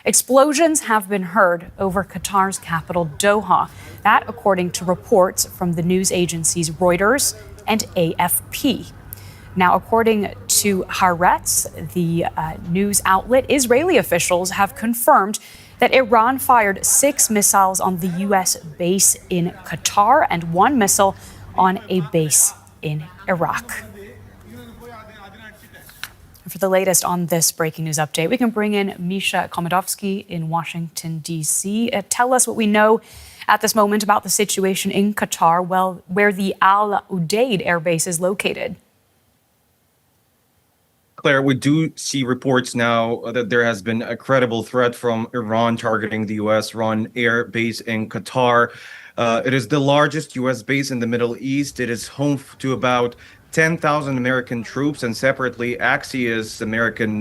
Explosions have been heard over Qatar's capital, Doha. That, according to reports from the news agencies Reuters and AFP. Now, according to Haaretz, the news outlet, Israeli officials have confirmed that Iran fired 6 missiles on the U.S. base in Qatar and 1 missile on a base in Iraq. For the latest on this breaking news update, we can bring in Misha Komodovsky in Washington, D.C. Tell us what we know at this moment about the situation in Qatar, where the Al Udeid air base is located. Claire, we do see reports now that there has been a credible threat from Iran targeting the U.S.-run air base in Qatar. It is the largest U.S. base in the Middle East. It is home to about 10,000 American troops, and separately, Axios, American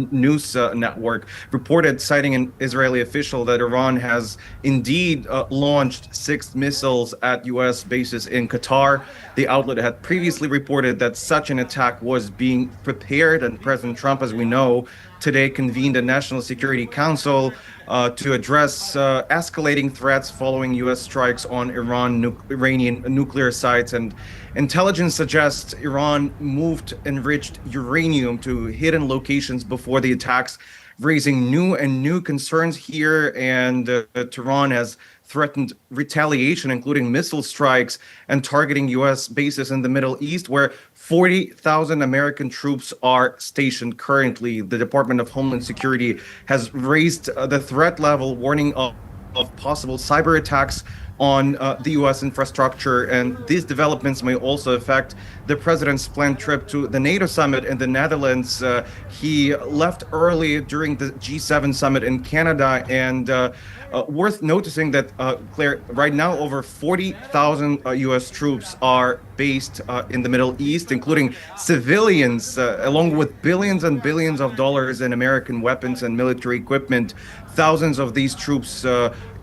news network, reported, citing an Israeli official, that Iran has indeed launched 6 missiles at U.S. bases in Qatar. The outlet had previously reported that such an attack was being prepared, and President Trump, as we know, today convened a National Security Council to address escalating threats following U.S. strikes on Iranian nuclear sites. And intelligence suggests Iran moved enriched uranium to hidden locations before the attacks, raising new concerns here. And Tehran has threatened retaliation, including missile strikes and targeting U.S. bases in the Middle East, where 40,000 American troops are stationed currently. The Department of Homeland Security has raised the threat level, warning of possible cyber attacks on the U.S. infrastructure. And these developments may also affect the president's planned trip to the NATO summit in the Netherlands. He left early during the G7 summit in Canada. And worth noticing that, Claire, right now over 40,000 U.S. troops are based in the Middle East, including civilians, along with billions and billions of dollars in American weapons and military equipment. Thousands of these troops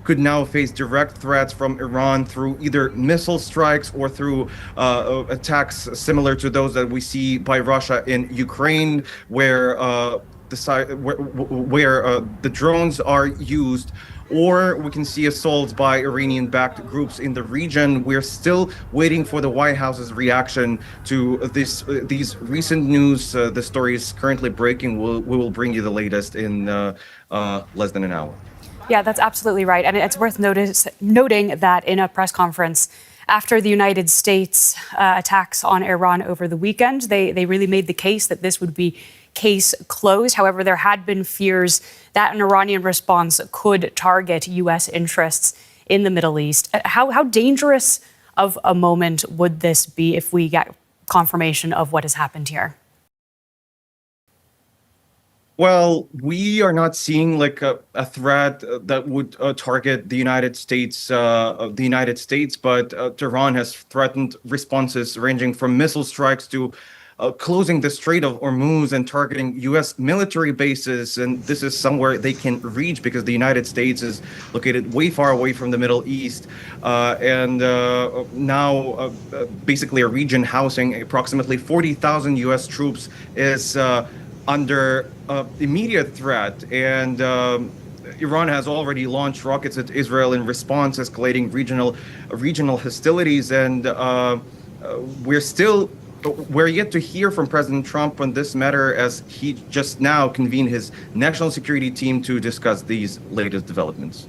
could now face direct threats from Iran through either missile strikes or through attacks similar to those that we see by Russia in Ukraine, where the drones are used. Or we can see assaults by Iranian-backed groups in the region. We're still waiting for the White House's reaction to these recent news. The story is currently breaking. We will bring you the latest in less than an hour. Yeah, that's absolutely right. And it's worth noting that in a press conference after the United States attacks on Iran over the weekend, they really made the case that this would be case closed. However, there had been fears that an Iranian response could target U.S. interests in the Middle East. How dangerous of a moment would this be if we get confirmation of what has happened here? Well, we are not seeing like a threat that would target the United States, but Tehran has threatened responses ranging from missile strikes to closing the Strait of Hormuz and targeting U.S. military bases. And this is somewhere they can reach because the United States is located way far away from the Middle East. Now basically a region housing approximately 40,000 U.S. troops is under immediate threat. And Iran has already launched rockets at Israel in response, escalating regional hostilities. And we're yet to hear from President Trump on this matter, as he just now convened his national security team to discuss these latest developments.